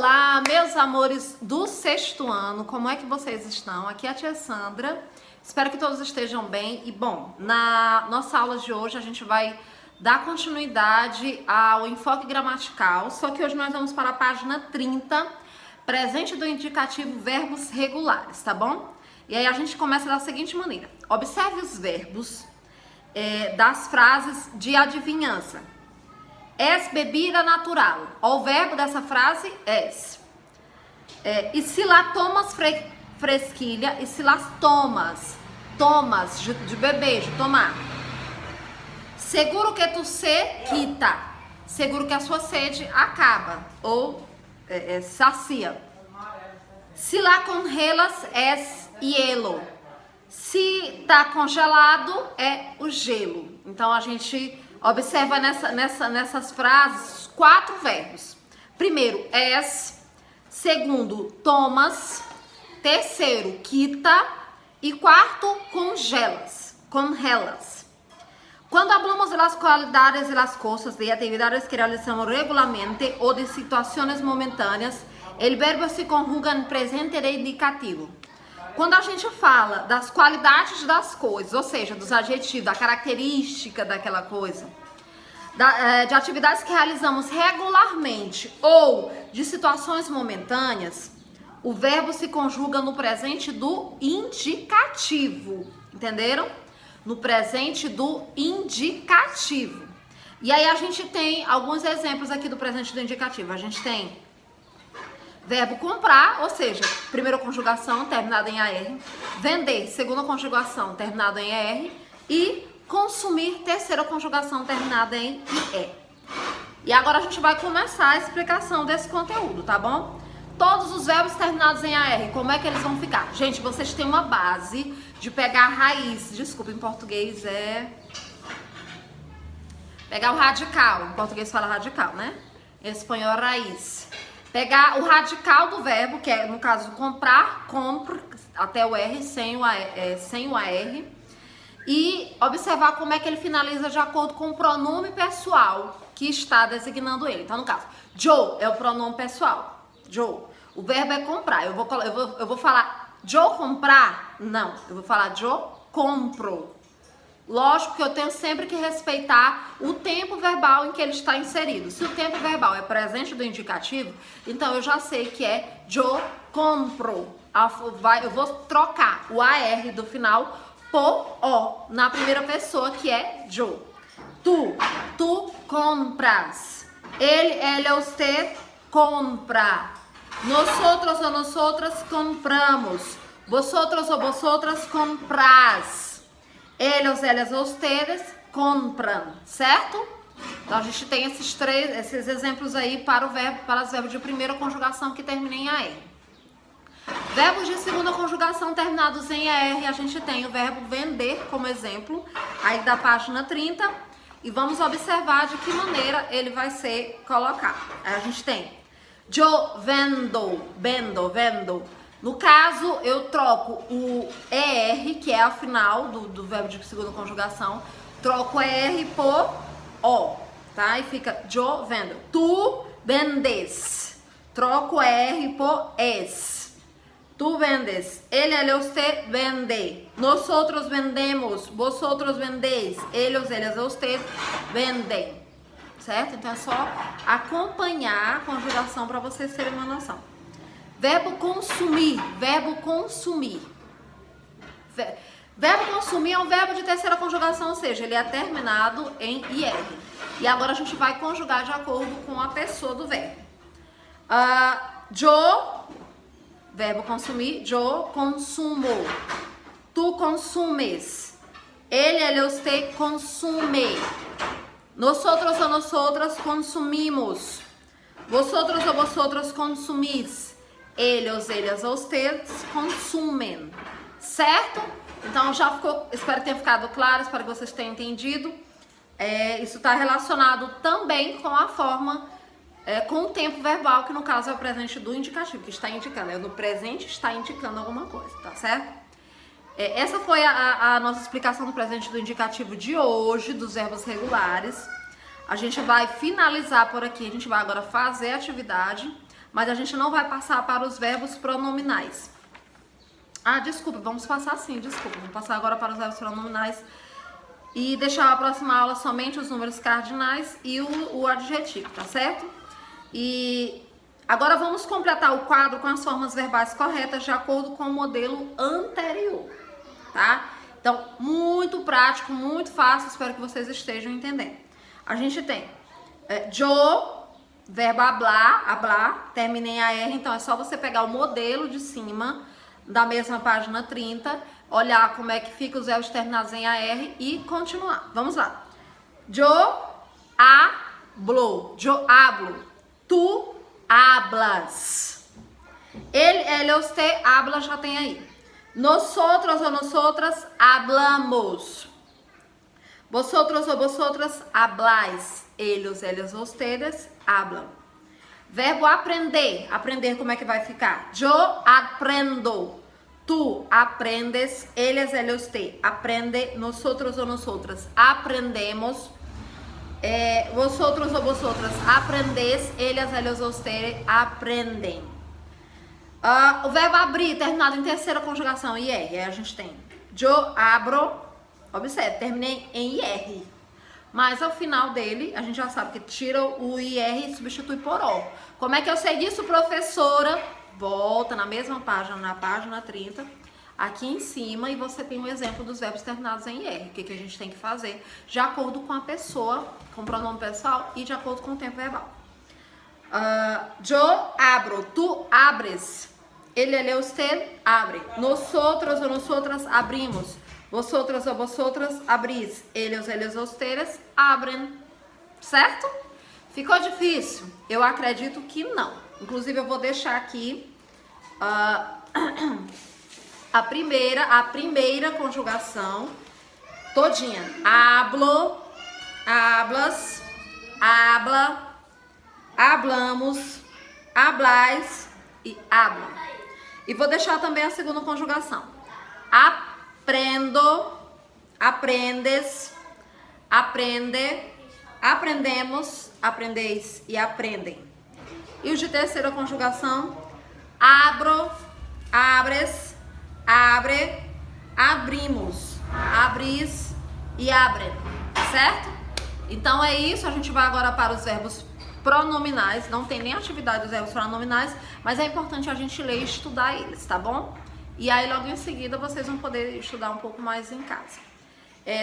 Olá, meus amores do sexto ano, como é que vocês estão? Aqui é a tia Sandra, espero que todos estejam bem. E bom, na nossa aula de hoje a gente vai dar continuidade ao enfoque gramatical, só que hoje nós vamos para a página 30, presente do indicativo verbos regulares, tá bom? E aí a gente começa da seguinte maneira: observe os verbos das frases de adivinhança. Es bebida natural. O verbo dessa frase es. E se lá tomas fresquilha, e se las tomas. Tomas, de beber, de tomar. Seguro que tu se quita. Seguro que a sua sede acaba. Ou sacia. Se lá congelas, es hielo. Se tá congelado, é o gelo. Então a gente observa nessas frases 4 verbos. Primeiro, es. Segundo, tomas. Terceiro, quita. E quarto, congelas. Congelas. Cuando hablamos de las cualidades y las cosas, de actividades que realizamos regularmente o de situaciones momentáneas, el verbo se conjuga em presente de indicativo. Quando a gente fala das qualidades das coisas, ou seja, dos adjetivos, da característica daquela coisa, de atividades que realizamos regularmente ou de situações momentâneas, o verbo se conjuga no presente do indicativo, entenderam? No presente do indicativo. E aí a gente tem alguns exemplos aqui do presente do indicativo. A gente tem verbo comprar, ou seja, primeira conjugação terminada em AR. Vender, segunda conjugação terminada em ER. E consumir, terceira conjugação terminada em IE. E agora a gente vai começar a explicação desse conteúdo, tá bom? Todos os verbos terminados em AR, como é que eles vão ficar? Gente, vocês têm uma base de pegar a raiz. Desculpa, em português é... pegar o radical. Em português fala radical, né? Em espanhol, raiz. Pegar o radical do verbo, que é, no caso, comprar, compro, até o R, sem o AR, e observar como é que ele finaliza de acordo com o pronome pessoal que está designando ele. Então, no caso, yo é o pronome pessoal. Yo. O verbo é comprar. Eu vou falar yo comprar? Não. Eu vou falar yo compro. Lógico que eu tenho sempre que respeitar o tempo verbal em que ele está inserido. Se o tempo verbal é presente do indicativo, então eu já sei que é yo compro. Eu vou trocar o AR do final por O na primeira pessoa, que é yo. Tu compras. Ele, usted compra. Nosotros ou nosotras compramos. Vosotros ou vosotras compras. Eles, elas, ustedes compram, certo? Então a gente tem esses exemplos aí para os verbos de primeira conjugação que terminam em AR. Verbos de segunda conjugação terminados em AR, a gente tem o verbo vender como exemplo, aí da página 30, e vamos observar de que maneira ele vai ser colocado. Aí a gente tem yo vendo. No caso, eu troco o ER, que é a final do verbo de segunda conjugação, troco o ER por O, tá? E fica yo vendo. Tu vendes. Troco o ER por es. Tu vendes. Ele, usted vende. Nosotros vendemos. Vosotros vendeis. Eles, usted vendem. Certo? Então é só acompanhar a conjugação para vocês terem uma noção. Verbo consumir. Verbo consumir é um verbo de terceira conjugação, ou seja, ele é terminado em IR. E agora a gente vai conjugar de acordo com a pessoa do verbo. Yo, verbo consumir, yo consumo. Tu consumes. Ele, usted consume. Nosotros ou nosotras consumimos. Vosotros ou vosotros consumís. Eles, ustedes consumem. Certo? Então já ficou, espero que tenha ficado claro, espero que vocês tenham entendido. Isso está relacionado também com a forma, com o tempo verbal, que no caso é o presente do indicativo, que está indicando. No presente está indicando alguma coisa, tá certo? Essa foi a nossa explicação do presente do indicativo de hoje, dos verbos regulares. A gente vai finalizar por aqui, a gente vai agora fazer a atividade. mas a gente não vai passar para os verbos pronominais. Ah, desculpa, vamos passar sim, desculpa. Vamos passar agora para os verbos pronominais e deixar a próxima aula somente os números cardinais e o adjetivo, tá certo? E agora vamos completar o quadro com as formas verbais corretas de acordo com o modelo anterior, tá? Então, muito prático, muito fácil, espero que vocês estejam entendendo. A gente tem yo, verbo hablar, termina em AR, então é só você pegar o modelo de cima da mesma página 30, olhar como é que fica os verbos terminados em AR e continuar. Vamos lá. Yo hablo, tu hablas. Ele, usted habla, já tem aí. Nosotros ou nosotras hablamos. Vosotros ou vosotras habláis. Eles, ustedes hablam. Verbo aprender. Aprender, como é que vai ficar? Yo aprendo. Tu aprendes. Eles, usted aprende. Nosotros ou nosotras aprendemos. Vosotros ou vosotras aprendes. Eles, ustedes aprendem. O verbo abrir, terminado em terceira conjugação, IR. Aí a gente tem yo abro. Observe, terminei em IR. Mas ao final dele, a gente já sabe que tira o IR e substitui por O. Como é que eu sei disso, professora? Volta na mesma página, na página 30, aqui em cima, e você tem um exemplo dos verbos terminados em IR. O que a gente tem que fazer de acordo com a pessoa, com o pronome pessoal e de acordo com o tempo verbal. Yo abro, tu abres. Ele, usted abre. Nosotros ou nosotras abrimos. Vosotras ou vosotras abris. Eles, ustedes abrem. Certo? Ficou difícil? Eu acredito que não. Inclusive, eu vou deixar aqui a primeira conjugação todinha. Hablo, hablas, habla, hablamos, hablais e hablam. E vou deixar também a segunda conjugação. Aprendo, aprendes, aprende, aprendemos, aprendeis e aprendem. E os de terceira conjugação, abro, abres, abre, abrimos, abris e abrem, certo? Então é isso, a gente vai agora para os verbos pronominais, não tem nem atividade dos verbos pronominais, mas é importante a gente ler e estudar eles, tá bom? E aí logo em seguida vocês vão poder estudar um pouco mais em casa.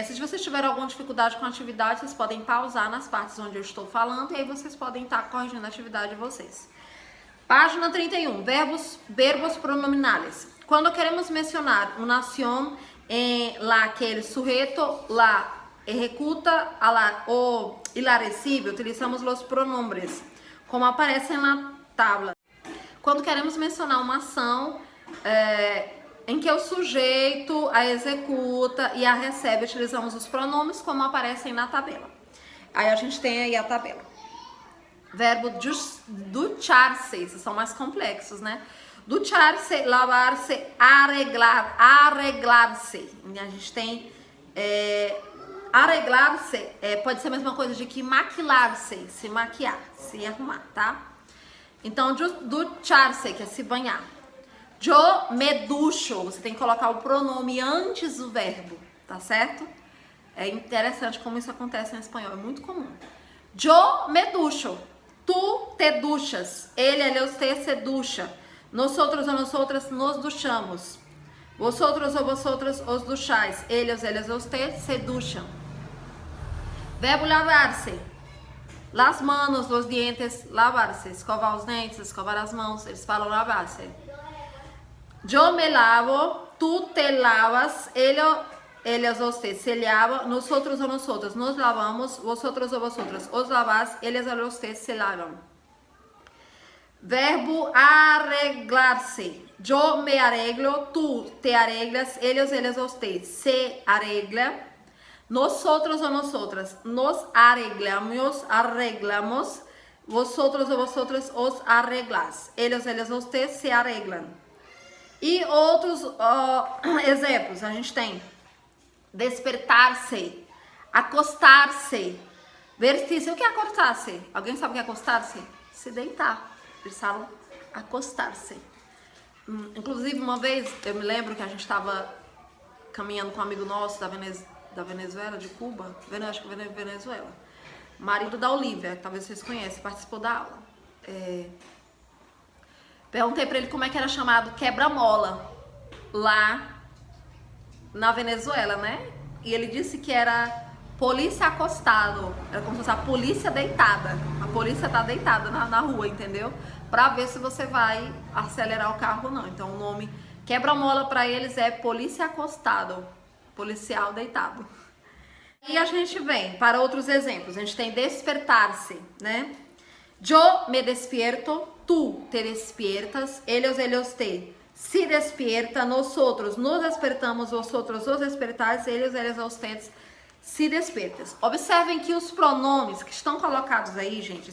Se vocês tiverem alguma dificuldade com a atividade, vocês podem pausar nas partes onde eu estou falando e aí vocês podem estar corrigindo a atividade de vocês. Página 31, verbos pronominales. Quando queremos mencionar uma ação em la que el sujeto la ejecuta y la recibe, utilizamos los pronombres, como aparecem na tabla. Quando queremos mencionar uma ação em que o sujeito a executa e a recebe, utilizamos os pronomes como aparecem na tabela. Aí a gente tem aí a tabela. Verbo ducharse, esses são mais complexos, né? Ducharse, lavar-se, arreglar, arreglar-se. A gente tem arreglar-se, pode ser a mesma coisa de que maquilar-se, se maquiar, se arrumar, tá? Então, ducharse, que é se banhar. Yo me ducho, você tem que colocar o pronome antes do verbo, tá certo? É interessante como isso acontece em espanhol, é muito comum. Yo me ducho, tu te duchas, ele, usted se ducha, nosotros ou nosotras nos duchamos, vosotros ou vosotras os duchais, eles, usted se ducham. Verbo lavar-se, las manos, los dientes, lavar-se, escovar os dentes, escovar as mãos, eles falam lavar-se. Yo me lavo, tu te lavas, ellos, usted se lava, nosotros ou nosotras nos lavamos, vosotros ou vosotras os lavas, eles ou usted se lavam. Verbo arreglar-se. Yo me arreglo, tu te arreglas, ellos, usted se arregla. Nosotros ou nosotras nos arreglamos, vosotros ou vosotras os arreglas, ellos, usted se arreglam. E outros exemplos, a gente tem despertar-se, acostar-se, vestir-se. O que é acostar-se? Alguém sabe o que é acostar-se? Se deitar. Eles falam acostar-se. Inclusive, uma vez, eu me lembro que a gente estava caminhando com um amigo nosso da Venezuela, de Cuba, acho que Venezuela, marido da Olivia, que talvez vocês conhecem, participou da aula. Perguntei pra ele como é que era chamado quebra-mola lá na Venezuela, né? E ele disse que era polícia acostado, era como se fosse a polícia deitada. A polícia tá deitada na rua, entendeu? Pra ver se você vai acelerar o carro ou não. Então o nome quebra-mola pra eles é polícia acostado, policial deitado. E a gente vem para outros exemplos. A gente tem despertar-se, né? Yo me despierto, tú te despiertas, ellos te. Se despierta, nosotros nos despertamos, vosotros os despertais, ellos ustedes se despertas. Observem que os pronomes que estão colocados aí, gente,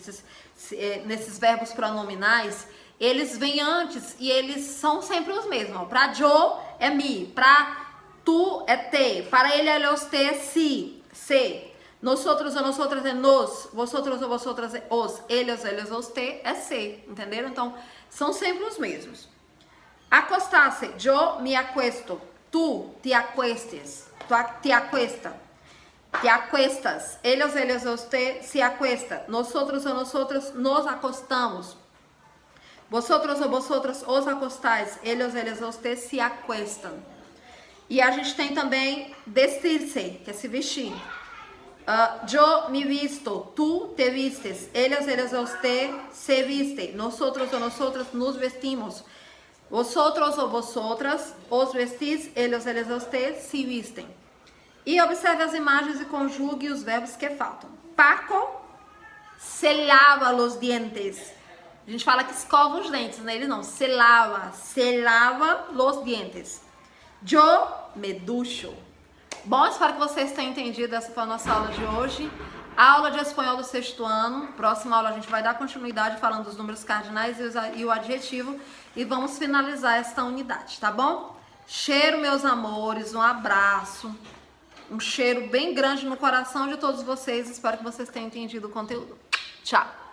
nesses verbos pronominais, eles vêm antes e eles são sempre os mesmos. Para yo é mi, para tu é te, para ele é te, si, se. Nosotros ou nosotras é nos, vosotros ou vosotras é os, ellos os te é se, entenderam? Então, são sempre os mesmos. Acostar-se, yo me acuesto, tu te acuestes, tu te acuestas, ellos os te se acuesta, nosotros ou nosotras nos acostamos, vosotros ou vosotras os acostais, ellos os te se acuestam. E a gente tem também vestir-se, que é se vestir. Yo me visto, tú te vistes, ellos os te se viste, nosotros ou nosotras nos vestimos, vosotros ou vosotras os vestis, ellos os te se vistem. E observe as imagens e conjugue os verbos que faltam. Paco se lava os dientes. A gente fala que escova os dentes, né? Ele não, se lava os dientes. Yo me ducho. Bom, espero que vocês tenham entendido. Essa foi a nossa aula de hoje. A aula de espanhol do 6º ano. Próxima aula a gente vai dar continuidade falando dos números cardinais e o adjetivo. E vamos finalizar esta unidade, tá bom? Cheiro, meus amores, um abraço. Um cheiro bem grande no coração de todos vocês. Espero que vocês tenham entendido o conteúdo. Tchau!